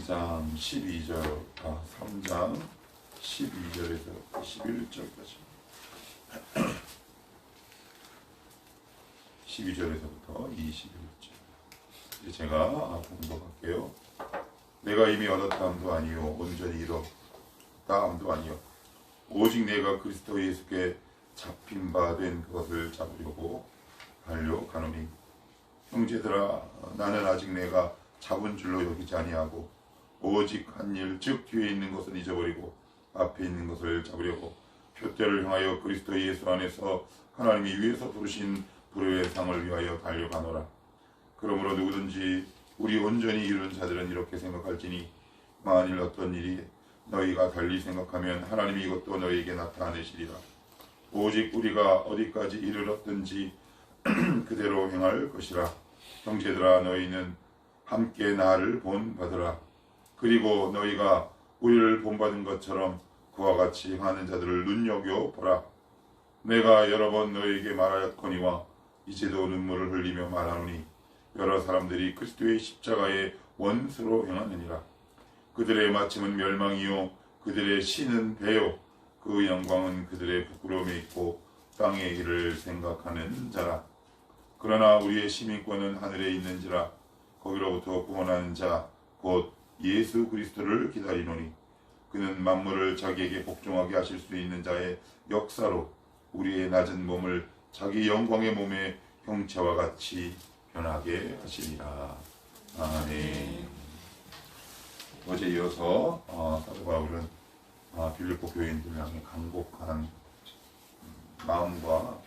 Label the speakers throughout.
Speaker 1: 3장 12절에서 21절까지 12절에서부터 21절 이제 제가 공독할게요. 내가 이미 얻었다 함도 아니요 온전히 이뤘다 함도 아니요 오직 내가 그리스도 예수께 잡힌 바 된 그것을 잡으려고 달려가노니 형제들아 나는 아직 내가 잡은 줄로 여기지 아니하고 오직 한 일 즉 뒤에 있는 것을 잊어버리고 앞에 있는 것을 잡으려고 표대를 향하여 그리스도 예수 안에서 하나님이 위에서 부르신 부르의 상을 위하여 달려가노라. 그러므로 누구든지 우리 온전히 이룬 자들은 이렇게 생각할지니 만일 어떤 일이 너희가 달리 생각하면 하나님이 이것도 너희에게 나타내시리라. 오직 우리가 어디까지 이르렀든지 그대로 행할 것이라. 형제들아 너희는 함께 나를 본받으라. 그리고 너희가 우리를 본받은 것처럼 그와 같이 하는 자들을 눈여겨보라. 내가 여러 번 너희에게 말하였거니와 이제도 눈물을 흘리며 말하노니 여러 사람들이 그리스도의 십자가의 원수로 행하느니라. 그들의 마침은 멸망이요 그들의 신은 배요 그 영광은 그들의 부끄러움에 있고 땅의 일을 생각하는 자라. 그러나 우리의 시민권은 하늘에 있는지라. 거기로부터 구원하는 자 곧 예수 그리스도를 기다리노니 그는 만물을 자기에게 복종하게 하실 수 있는 자의 역사로 우리의 낮은 몸을 자기 영광의 몸의 형체와 같이 변하게 하시리라. 아멘. 어제 이어서 사도 바울은 빌립보 교인들을 향해 간곡한 마음과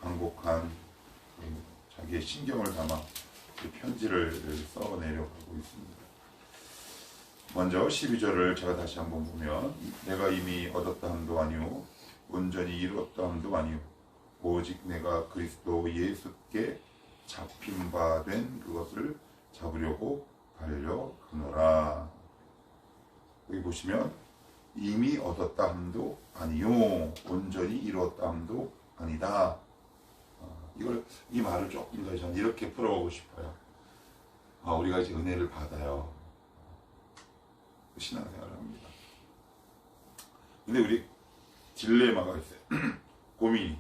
Speaker 1: 간곡한 자기의 신경을 담아 편지를 써 내려가고 있습니다. 먼저 12절을 제가 다시 한번 보면 내가 이미 얻었다 함도 아니요 온전히 이루었다 함도 아니요 오직 내가 그리스도 예수께 잡힌 바 된 그것을 잡으려고 달려가노라. 여기 보시면 이미 얻었다 함도 아니요 온전히 이루었다 함도 아니다. 이 말을 조금 더 저는 이렇게 풀어보고 싶어요. 우리가 이제 은혜를 받아요. 신앙생활을 합니다. 근데 우리 딜레마가 있어요. 고민이.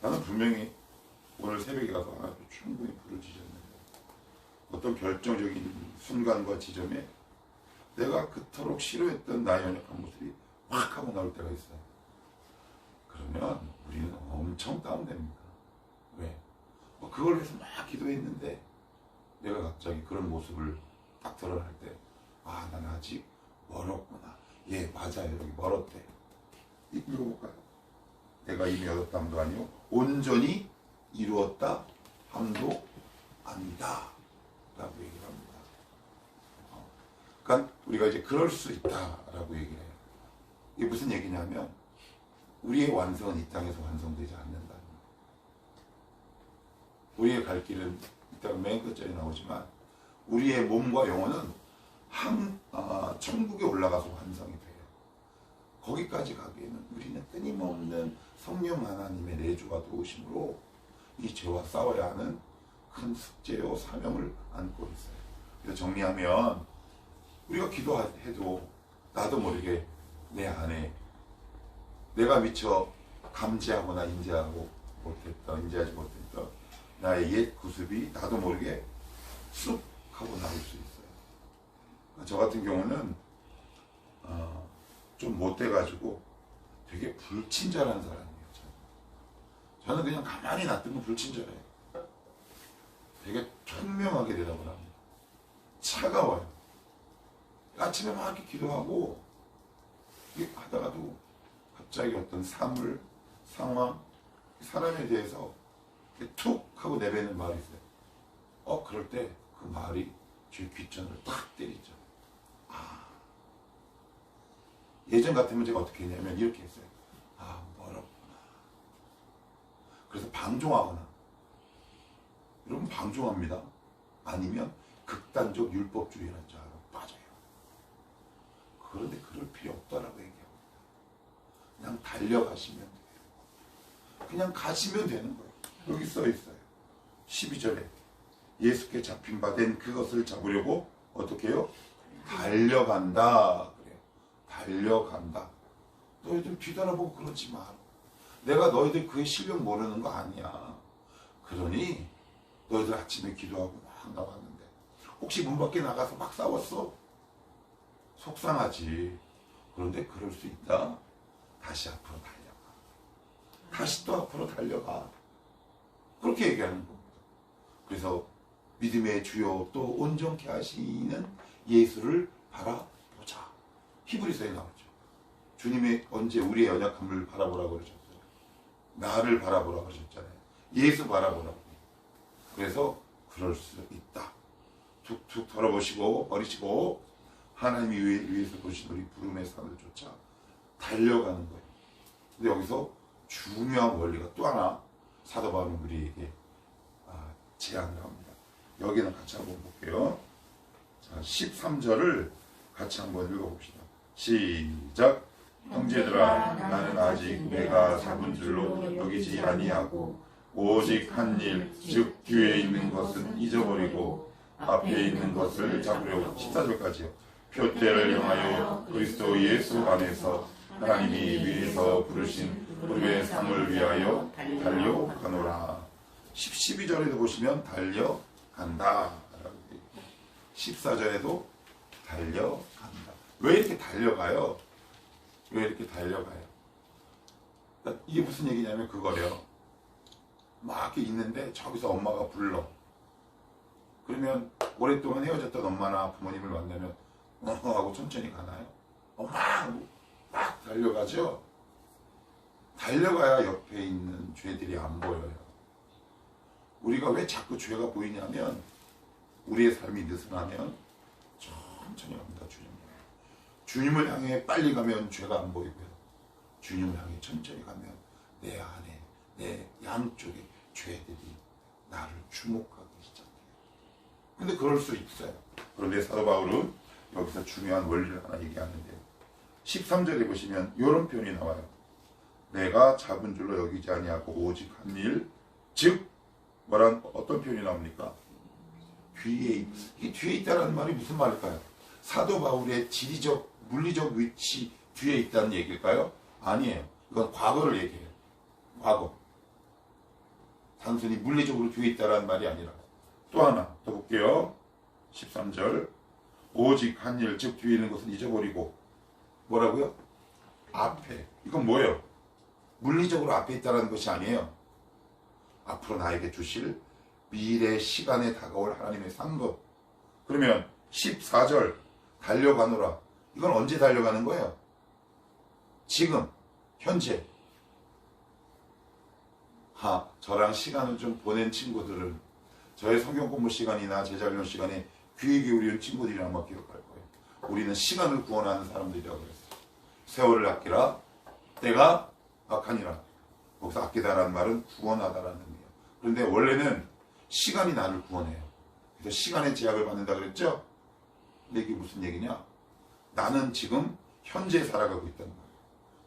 Speaker 1: 나는 분명히 오늘 새벽에 가서 충분히 부르짖었는데 어떤 결정적인 순간과 지점에 내가 그토록 싫어했던 나의 연약한 모습이 확 하고 나올 때가 있어요. 그러면 우리는 엄청 다운됩니다. 왜? 그걸 위해서 막 기도했는데 내가 갑자기 그런 모습을 딱 드러날 때 나는 아직 멀었구나. 예, 맞아요. 여기 멀었대. 읽어볼까요? 내가 이미 얻었다 함도 아니요 온전히 이루었다 함도 아니다 라고 얘기를 합니다. 그러니까 우리가 이제 그럴 수 있다라고 얘기를 해요. 이게 무슨 얘기냐면 우리의 완성은 이 땅에서 완성되지 않는다. 우리의 갈 길은 이따가 맨 끝자리에 나오지만 우리의 몸과 영혼은 천국에 올라가서 완성이 돼요. 거기까지 가기에는 우리는 끊임없는 성령 하나님의 내주가 도우심으로 이 죄와 싸워야 하는 큰 숙제요 사명을 안고 있어요. 그래서 정리하면 우리가 기도해도 나도 모르게 내 안에 내가 미처 감지하거나 인지하지 못했던 나의 옛 구습이 나도 모르게 쑥 하고 나올 수 있어요. 저 같은 경우는 좀 못돼가지고 되게 불친절한 사람이에요. 저는 그냥 가만히 놔두면 불친절해요. 되게 총명하게 대답을 합니다. 차가워요. 아침에 막 이렇게 기도하고 이렇게 하다가도 갑자기 어떤 사물, 상황, 사람에 대해서 툭 하고 내뱉는 말이 있어요. 그럴 때 그 말이 제 귓전을 탁 때리죠. 예전 같으면 제가 어떻게 했냐면 이렇게 했어요. 멀었구나. 그래서 방종하거나. 여러분 방종합니다. 아니면 극단적 율법주의라는 자로 빠져요. 그런데 그럴 필요 없다라고 얘기합니다. 그냥 달려가시면 돼요. 그냥 가시면 되는 거예요. 여기 써 있어요. 12절에 예수께 잡힌 바 된 그것을 잡으려고 어떻게 해요? 달려간다. 그래요. 달려간다. 너희들 뒤돌아보고 그러지 마. 내가 너희들 그의 실력 모르는 거 아니야. 그러니 너희들 아침에 기도하고 막 나왔는데 혹시 문 밖에 나가서 막 싸웠어? 속상하지. 그런데 그럴 수 있다. 다시 앞으로 달려가. 다시 또 앞으로 달려가. 그렇게 얘기하는 겁니다. 그래서 믿음의 주요 또 온전케 하시는 예수를 바라보자. 히브리서에 나오죠. 주님이 언제 우리의 연약함을 바라보라고 그러셨어요? 나를 바라보라고 그러셨잖아요. 예수 바라보라고. 그래서 그럴 수 있다. 툭툭 털어보시고 버리시고 하나님이 위에서 보신 우리 부름의 산을 쫓아 달려가는 거예요. 근데 여기서 중요한 원리가 또 하나 사도 바울은 우리에게 제안을 합니다. 여기는 같이 한번 볼게요. 자, 13절을 같이 한번 읽어봅시다. 시작. 형제들아, 나는 아직 내가 잡은 줄로 여기지 아니하고 오직 한 일, 즉 뒤에 있는 것은 잊어버리고 앞에 있는 것을 잡으려고. 14절까지요. 표대를 향하여 그리스도 예수 안에서 하나님이 위에서 부르신 부름의 상을 위하여 달려가노라. 12절에도 보시면 달려간다. 14절에도 달려간다. 왜 이렇게 달려가요? 왜 이렇게 달려가요? 이게 무슨 얘기냐면 그거래요. 막 이렇게 있는데 저기서 엄마가 불러. 그러면 오랫동안 헤어졌던 엄마나 부모님을 만나면 하고 천천히 가나요? 엄마 하고 막 달려가죠. 달려가야 옆에 있는 죄들이 안 보여요. 우리가 왜 자꾸 죄가 보이냐면 우리의 삶이 느슨하면 천천히 갑니다. 주님을 향해 빨리 가면 죄가 안 보이고요. 주님을 향해 천천히 가면 내 안에 내 양쪽에 죄들이 나를 주목하기 시작해요. 근데 그럴 수 있어요. 그런데 사도 바울은 여기서 중요한 원리를 하나 얘기하는데요. 13절에 보시면 이런 표현이 나와요. 내가 잡은 줄로 여기지 아니하고 오직 한 일, 즉 어떤 표현이 나옵니까? 이게 뒤에 있다는 말이 무슨 말일까요? 사도 바울의 지리적, 물리적 위치 뒤에 있다는 얘기일까요? 아니에요. 이건 과거를 얘기해요. 과거. 단순히 물리적으로 뒤에 있다는 말이 아니라. 또 하나 더 볼게요. 13절. 오직 한 일, 즉 뒤에 있는 것은 잊어버리고. 뭐라고요? 앞에. 이건 뭐예요? 물리적으로 앞에 있다는 것이 아니에요. 앞으로 나에게 주실 미래 시간에 다가올 하나님의 상급. 그러면 14절 달려가노라. 이건 언제 달려가는 거예요? 지금, 현재. 저랑 시간을 좀 보낸 친구들은 저의 성경 공부 시간이나 제자훈련 시간에 귀에 기울이는 친구들이 아마 기억할 거예요. 우리는 시간을 구원하는 사람들이라고 그랬어요. 세월을 아끼라, 때가 악하니라. 거기서 아끼다라는 말은 구원하다라는 의미예요. 그런데 원래는 시간이 나를 구원해요. 그래서 시간의 제약을 받는다 그랬죠? 근데 이게 무슨 얘기냐? 나는 지금 현재 살아가고 있다는 거예요.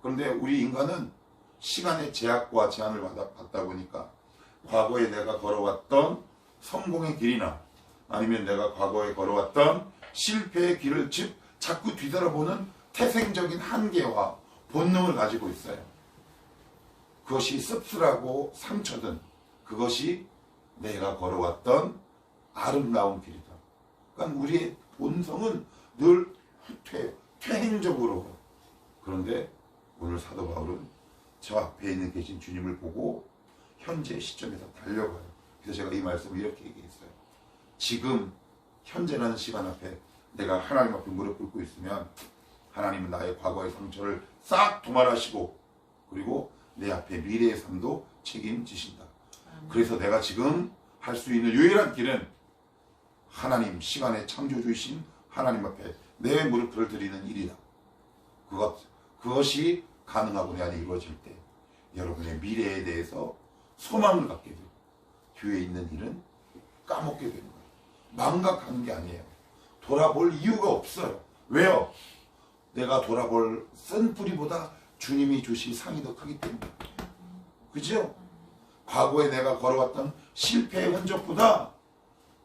Speaker 1: 그런데 우리 인간은 시간의 제약과 제한을 받다 보니까 과거에 내가 걸어왔던 성공의 길이나 아니면 내가 과거에 걸어왔던 실패의 길을 즉 자꾸 뒤돌아보는 태생적인 한계와 본능을 가지고 있어요. 그것이 씁쓸하고 상처든 그것이 내가 걸어왔던 아름다운 길이다. 그러니까 우리의 본성은 늘 퇴행적으로. 그런데 오늘 사도 바울은 저 앞에 있는 계신 주님을 보고 현재 시점에서 달려가요. 그래서 제가 이 말씀을 이렇게 얘기했어요. 지금 현재라는 시간 앞에 내가 하나님 앞에 무릎 꿇고 있으면 하나님은 나의 과거의 상처를 싹 도말하시고 그리고 내 앞에 미래의 삶도 책임지신다. 그래서 내가 지금 할 수 있는 유일한 길은 하나님 시간의 창조주이신 하나님 앞에 내 무릎을 드리는 일이다. 그것이 가능하고 내 안에 이루어질 때 여러분의 미래에 대해서 소망을 갖게 되고 뒤에 있는 일은 까먹게 되는 거예요. 망각하는 게 아니에요. 돌아볼 이유가 없어요. 왜요? 내가 돌아볼 쓴 뿌리보다 주님이 주신 상이 더 크기 때문에. 그죠? 과거에 내가 걸어왔던 실패의 흔적보다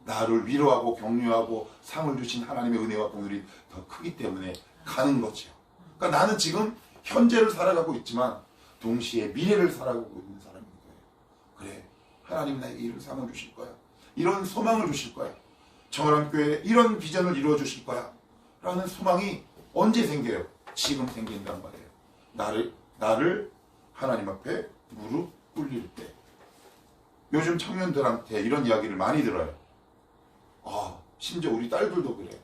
Speaker 1: 나를 위로하고 격려하고 상을 주신 하나님의 은혜와 공율이 더 크기 때문에 가는 거죠. 그러니까 나는 지금 현재를 살아가고 있지만 동시에 미래를 살아가고 있는 사람인 거예요. 그래, 하나님 나에게 이런 상을 주실 거야. 이런 소망을 주실 거야. 청월함교회에 이런 비전을 이루어 주실 거야. 라는 소망이 언제 생겨요? 지금 생긴단 말이에요. 나를 하나님 앞에 무릎 꿇릴 때. 요즘 청년들한테 이런 이야기를 많이 들어요. 심지어 우리 딸들도 그래.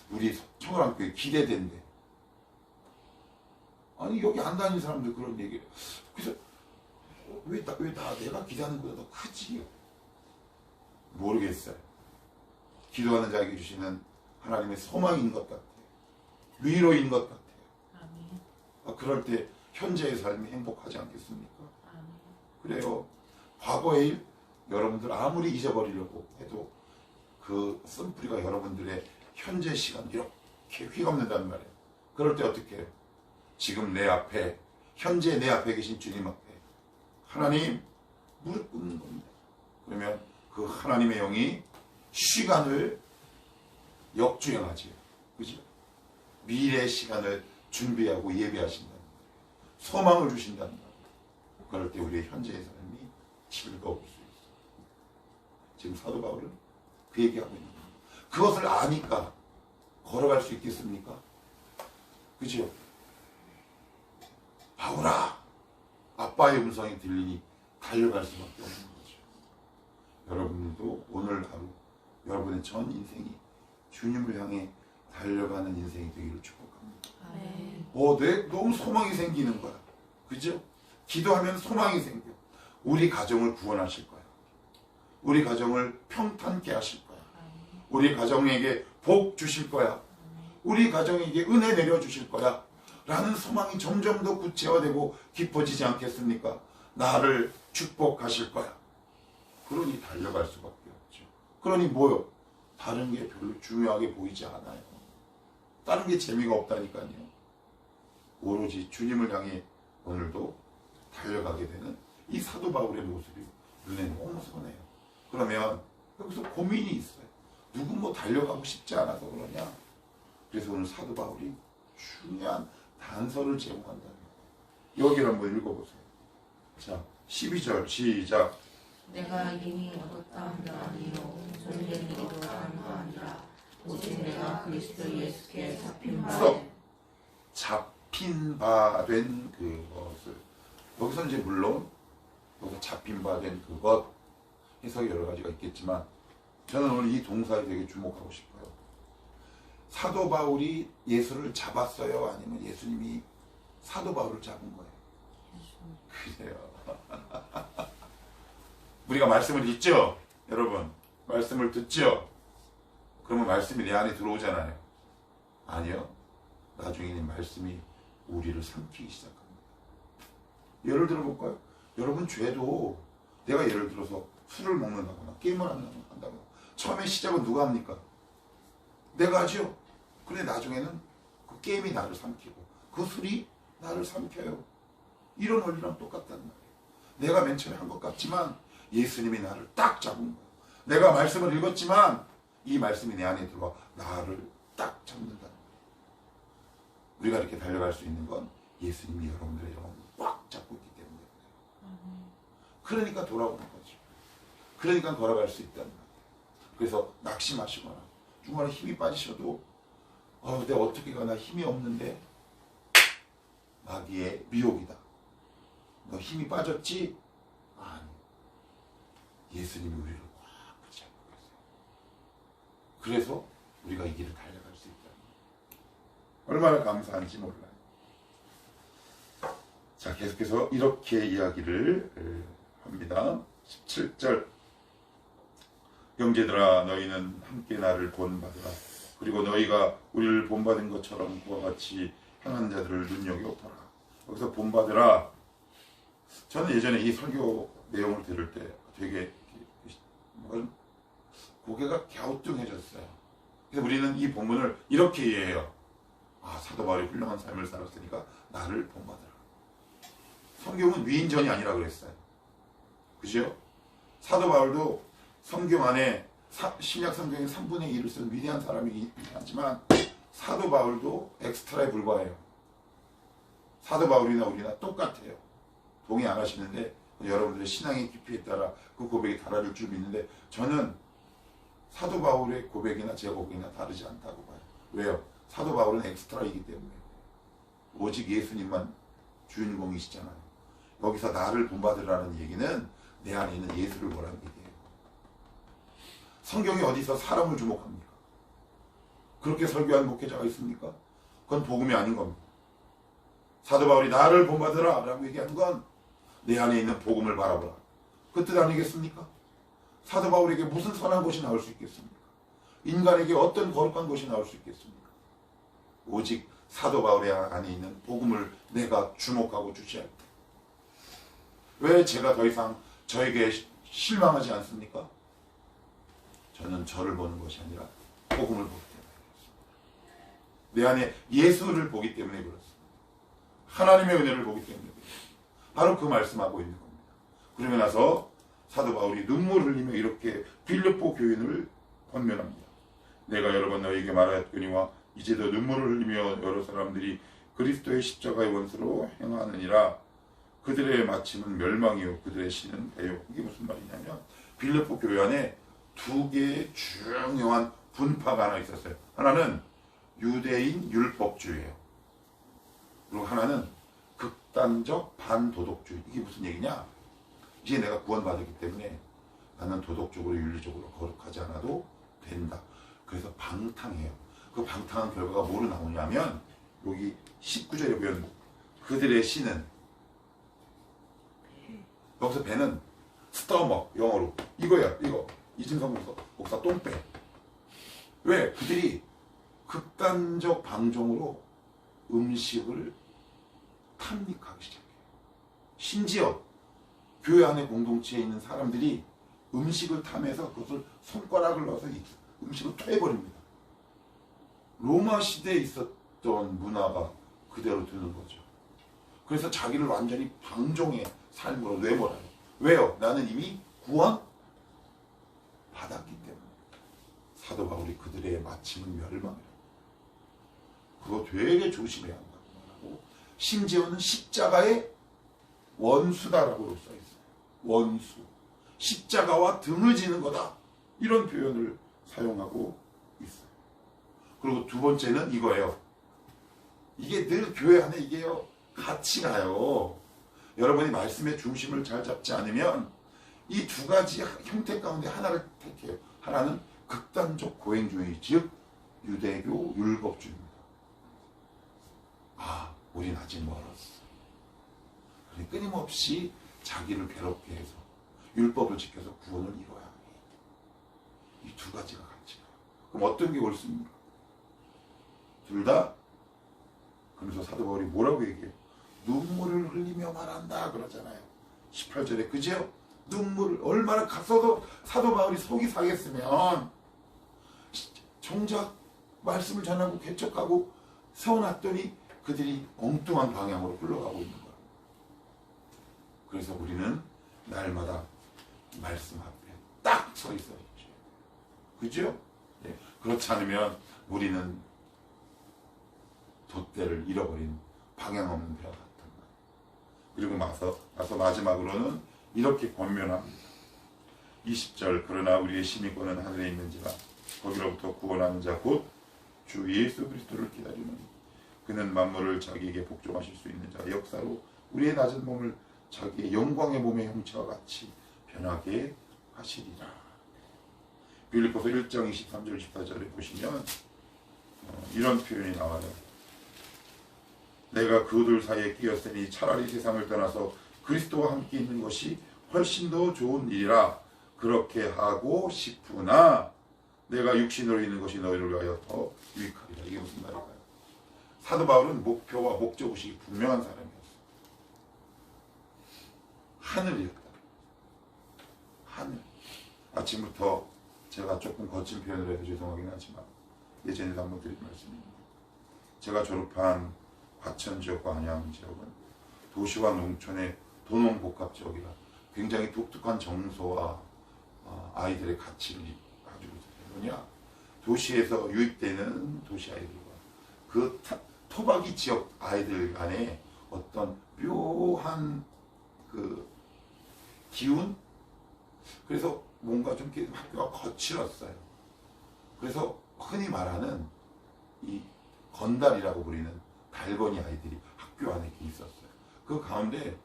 Speaker 1: 우리 청월함교회 기대된대. 아니, 여기 안 다니는 사람들 그런 얘기를. 그래서 왜 내가 기대하는 것보다 더 크지? 모르겠어요. 기도하는 자에게 주시는 하나님의 소망인 것 같아요. 위로인 것 같아요. 아멘. 그럴 때 현재의 삶이 행복하지 않겠습니까? 아멘. 그래요. 과거의 일 여러분들 아무리 잊어버리려고 해도 그 쓴뿌리가 여러분들의 현재 시간 이렇게 휘감는단 말이에요. 그럴 때 어떻게 해요? 지금 내 앞에, 현재 내 앞에 계신 주님 앞에 하나님 무릎 꿇는 겁니다. 그러면 그 하나님의 영이 시간을 역주행하지요. 그죠? 미래의 시간을 준비하고 예배하신다는 거예요. 소망을 주신다는 거예요. 그럴 때 우리의 현재의 삶이 즐거울 수 있어요. 지금 사도 바울은 그 얘기하고 있는 거예요. 그것을 아니까 걸어갈 수 있겠습니까? 그죠? 바울아, 아빠의 음성이 들리니 달려갈 수밖에 없는 거죠. 여러분들도 오늘 하루 여러분의 전 인생이 주님을 향해 달려가는 인생이 되기를 축복합니다. 너무 소망이 생기는 거야. 그죠? 기도하면 소망이 생겨. 우리 가정을 구원하실 거야. 우리 가정을 평탄케 하실 거야. 우리 가정에게 복 주실 거야. 우리 가정에게 은혜 내려주실 거야. 라는 소망이 점점 더 구체화되고 깊어지지 않겠습니까? 나를 축복하실 거야. 그러니 달려갈 수밖에 없죠. 그러니 뭐요? 다른 게 별로 중요하게 보이지 않아요. 다른 게 재미가 없다니까요. 오로지 주님을 향해 오늘도 달려가게 되는 이 사도 바울의 모습이 눈에 너무 선해요. 그러면 여기서 고민이 있어요. 누구 달려가고 싶지 않아서 그러냐? 그래서 오늘 사도 바울이 중요한 단서를 제공한다는 거예요. 여기를 한번 읽어보세요. 자, 12절 시작.
Speaker 2: 내가 이미 얻었다 함도 아니요 존재는 얻었다 함도 아니라 오직 내가 그리스도 예수께
Speaker 1: 잡힌 바 된 그것을, 여기서 이제 물론 여기서 잡힌 바 된 그것 해석이 여러 가지가 있겠지만 저는 오늘 이 동사에 되게 주목하고 싶어요. 사도 바울이 예수를 잡았어요? 아니면 예수님이 사도 바울을 잡은 거예요? 그래요. 우리가 말씀을 듣죠? 여러분, 말씀을 듣죠? 그러면 말씀이 내 안에 들어오잖아요. 아니요. 나중에는 말씀이 우리를 삼키기 시작합니다. 예를 들어볼까요? 여러분, 죄도 내가 예를 들어서 술을 먹는다거나 게임을 한다거나 처음에 시작은 누가 합니까? 내가 하죠. 그런데 나중에는 그 게임이 나를 삼키고 그 술이 나를 삼켜요. 이런 원리랑 똑같단 말이에요. 내가 맨 처음에 한 것 같지만 예수님이 나를 딱 잡은 거예요. 내가 말씀을 읽었지만 이 말씀이 내 안에 들어와 나를 딱 잡는다는 거예요. 우리가 이렇게 달려갈 수 있는 건 예수님이 여러분들의 영혼을 꽉 잡고 있기 때문에 그래요. 그러니까 돌아오는 거죠. 그러니까 걸어갈 수 있다는 거예요. 그래서 낙심하시거나 중간에 힘이 빠지셔도 내가 어떻게 가나 힘이 없는데 마귀의 미혹이다. 너 힘이 빠졌지? 아니. 예수님이 우리를 꽉 붙잡고 계세요. 그래서 우리가 이 길을 달려갈 수 있다. 얼마나 감사한지 몰라요. 자, 계속해서 이렇게 이야기를 합니다. 17절. 형제들아, 너희는 함께 나를 본받으라. 그리고 너희가 우리를 본받은 것처럼 그와 같이 행한 자들을 눈여겨보라. 여기서 본받으라. 저는 예전에 이 설교 내용을 들을 때 되게 고개가 갸우뚱해졌어요. 그래서 우리는 이 본문을 이렇게 이해해요. 사도 바울이 훌륭한 삶을 살았으니까 나를 본받으라. 성경은 위인전이 아니라 그랬어요. 그죠? 사도 바울도 성경 안에 신약 성경의 3분의 1을 쓴 위대한 사람이긴 하지만 사도 바울도 엑스트라에 불과해요. 사도 바울이나 우리나 똑같아요. 동의 안 하시는데 여러분들의 신앙의 깊이에 따라 그 고백이 달라질 줄 믿는데 저는 사도 바울의 고백이나 제 고백이나 다르지 않다고 봐요. 왜요? 사도 바울은 엑스트라이기 때문에. 오직 예수님만 주인공이시잖아요. 여기서 나를 본받으라는 얘기는 내 안에 있는 예수를 보라는 얘기예요. 성경이 어디서 사람을 주목합니까? 그렇게 설교한 목회자가 있습니까? 그건 복음이 아닌 겁니다. 사도 바울이 나를 본받으라 라고 얘기한 건 내 안에 있는 복음을 바라보라. 그 뜻 아니겠습니까? 사도 바울에게 무슨 선한 것이 나올 수 있겠습니까? 인간에게 어떤 거룩한 것이 나올 수 있겠습니까? 오직 사도 바울의 안에 있는 복음을 내가 주목하고 주시할 때. 왜 제가 더 이상 저에게 실망하지 않습니까? 저는 저를 보는 것이 아니라 복음을 보기 때문에 그렇습니다. 내 안에 예수를 보기 때문에 그렇습니다. 하나님의 은혜를 보기 때문에 그렇습니다. 바로 그 말씀하고 있는 겁니다. 그러고 나서 사도 바울이 눈물을 흘리며 이렇게 빌립보 교인을 권면합니다. 내가 여러 번 너에게 말하였거니와 이제도 눈물을 흘리며 여러 사람들이 그리스도의 십자가의 원수로 행하느니라. 그들의 마침은 멸망이요 그들의 신은 배요. 이게 무슨 말이냐면 빌립보 교회 안에 두 개의 중요한 분파가 하나 있었어요. 하나는 유대인 율법주의예요. 그리고 하나는 극단적 반도덕주의. 이게 무슨 얘기냐? 이제 내가 구원받았기 때문에 나는 도덕적으로 윤리적으로 거룩하지 않아도 된다. 그래서 방탕해요. 그 방탕한 결과가 뭐로 나오냐면 여기 19절에 보면 그들의 신은 여기서 배는 스토머 영어로 이거야. 이거 이진성 목사 똥배. 왜? 그들이 극단적 방종으로 음식을 탐닉하기 시작해요. 심지어 교회 안에 공동체에 있는 사람들이 음식을 탐해서 그것을 손가락을 넣어서 음식을 토해버립니다. 로마 시대에 있었던 문화가 그대로 드는 거죠. 그래서 자기를 완전히 방종의 삶으로 내몰아요. 왜요? 나는 이미 구원 받았기 때문에. 사도 바울이 그들의 마침은 멸망이라고. 그거 되게 조심해야 한다고 말하고 심지어는 십자가의 원수다라고 써있어요. 원수. 십자가와 등을 지는 거다. 이런 표현을 사용하고 있어요. 그리고 두 번째는 이거예요. 이게 늘 교회 안에 이게요. 같이 가요. 여러분이 말씀의 중심을 잘 잡지 않으면 이 두 가지 형태 가운데 하나를 택해요. 하나는 극단적 고행주의, 즉 유대교 율법주의입니다. 우린 아직 멀었어. 그러니 끊임없이 자기를 괴롭게 해서 율법을 지켜서 구원을 이뤄야 해. 이 두 가지가 같이 가요. 그럼 어떤 게 옳습니까? 둘 다. 그래서 사도 바울이 뭐라고 얘기해요? 눈물을 흘리며 말한다 그러잖아요. 18절에 그죠? 눈물을 얼마나 갔어도 사도 바울이 속이 상했으면 정작 말씀을 전하고 개척하고 세워놨더니 그들이 엉뚱한 방향으로 흘러가고 있는 거예요. 그래서 우리는 날마다 말씀 앞에 딱 서 있어야죠. 그죠? 네. 그렇지 않으면 우리는 돛대를 잃어버린 방향 없는 배와 같은 거예요. 그리고 나서 마지막으로는 이렇게 권면합니다. 20절 그러나 우리의 심의권은 하늘에 있는지라 거기로부터 구원하는 자 곧 주 예수 그리스도를 기다리는 그는 만물을 자기에게 복종하실 수 있는 자 역사로 우리의 낮은 몸을 자기의 영광의 몸의 형체와 같이 변하게 하시리라. 빌립보서 1장 23절 24절에 보시면 이런 표현이 나와요. 내가 그들 사이에 끼었으니 차라리 세상을 떠나서 그리스도와 함께 있는 것이 훨씬 더 좋은 일이라 그렇게 하고 싶으나 내가 육신으로 있는 것이 너희를 위하여 더 유익하리라. 이게 무슨 말일까요? 사도 바울은 목표와 목적의식이 분명한 사람이었어요. 하늘이었다. 하늘. 아침부터 제가 조금 거친 표현을 해서 죄송하긴 하지만 예전에도 한번 드린 말씀입니다. 제가 졸업한 과천 지역과 안양 지역은 도시와 농촌의 도농복합 지역이라 굉장히 독특한 정서와 아이들의 가치를 아주 뭐냐? 도시에서 유입되는 도시 아이들과 그 토박이 지역 아이들 간에 어떤 묘한 그 기운? 그래서 뭔가 좀 이렇게 학교가 거칠었어요. 그래서 흔히 말하는 이 건달이라고 부리는 달건이 아이들이 학교 안에 이렇게 있었어요. 그 가운데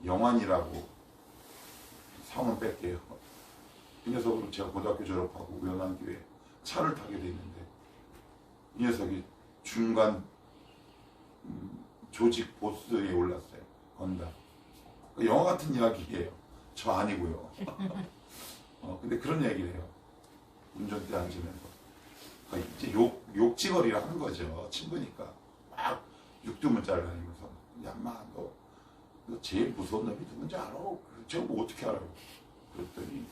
Speaker 1: 영환이라고 성은 뺄게요. 이 녀석으로 제가 고등학교 졸업하고 우연한기회에 차를 타게 됐는데 이 녀석이 중간 조직 보스에 올랐어요. 건달. 영화 같은 이야기예요. 저 아니고요. 근데 그런 얘기를 해요. 운전대 앉으면서. 이제 욕지거리를 하는 거죠. 친구니까. 막 육두문자를 다니면서. 야, 마, 너 제일 무서운 놈이 누군지 알아? 제가 뭐 어떻게 알아요? 그랬더니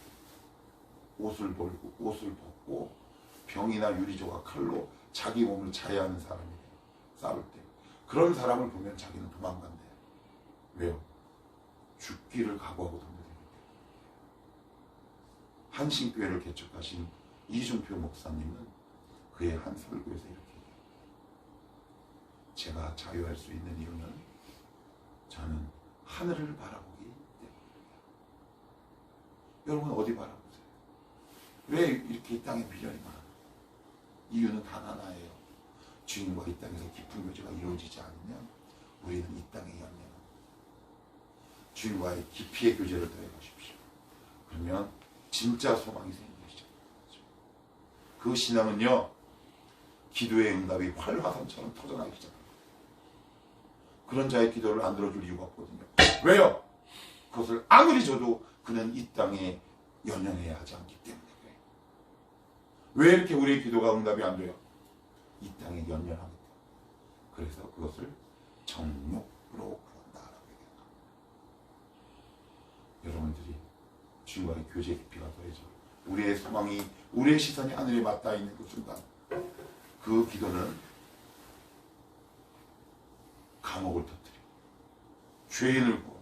Speaker 1: 옷을 벗고 병이나 유리조각 칼로 자기 몸을 자해하는 사람이에요. 싸울 때. 그런 사람을 보면 자기는 도망간대요. 왜요? 죽기를 각오하고 덤벼들기 때문에. 한신교회를 개척하신 이준표 목사님은 그의 한 설교에서 이렇게 얘기해요. 제가 자유할 수 있는 이유는 저는 하늘을 바라보기 때문입니다. 여러분 어디 바라보세요? 왜 이렇게 이 땅에 미련이 많아요? 이유는 단 하나예요. 주님과 이 땅에서 깊은 교제가 이루어지지 않으면 우리는 이 땅에 연연합니다. 주님과의 깊이의 교제를 더해 가십시오. 그러면 진짜 소망이 생기기 시작합니다. 그 신앙은요, 기도의 응답이 활화산처럼 터져나기 시작합니다. 그런 자의 기도를 안 들어줄 이유가 없거든요. 왜요? 그것을 아무리 줘도 그는 이 땅에 연연해야 하지 않기 때문에 그래요. 왜 이렇게 우리의 기도가 응답이 안 돼요? 이 땅에 연연하기 때문에. 그래서 그것을 정욕으로 그런다라고 얘기합니다. 여러분들이 주님과의 교제 깊이가 더해져 우리의 소망이, 우리의 시선이 하늘에 맞닿아 있는 그 순간, 그 기도는 감옥을 터뜨려 죄인을 구원,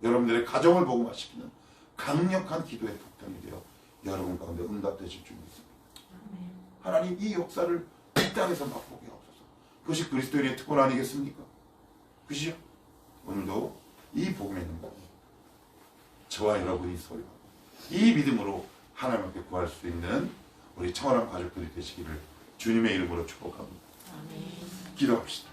Speaker 1: 여러분들의 가정을 복음화시키는 강력한 기도의 폭탄이 되어 여러분 가운데 응답되실 줄 믿습니다. 하나님 이 역사를 이 땅에서 맛보게 하옵소서. 그것이 그리스도인의 특권 아니겠습니까? 그죠? 오늘도 이 복음의 능력, 저와 여러분이 소유하고 이 믿음으로 하나님 앞에 구할 수 있는 우리 청원한 가족들이 되시기를 주님의 이름으로 축복합니다. 기도합시다.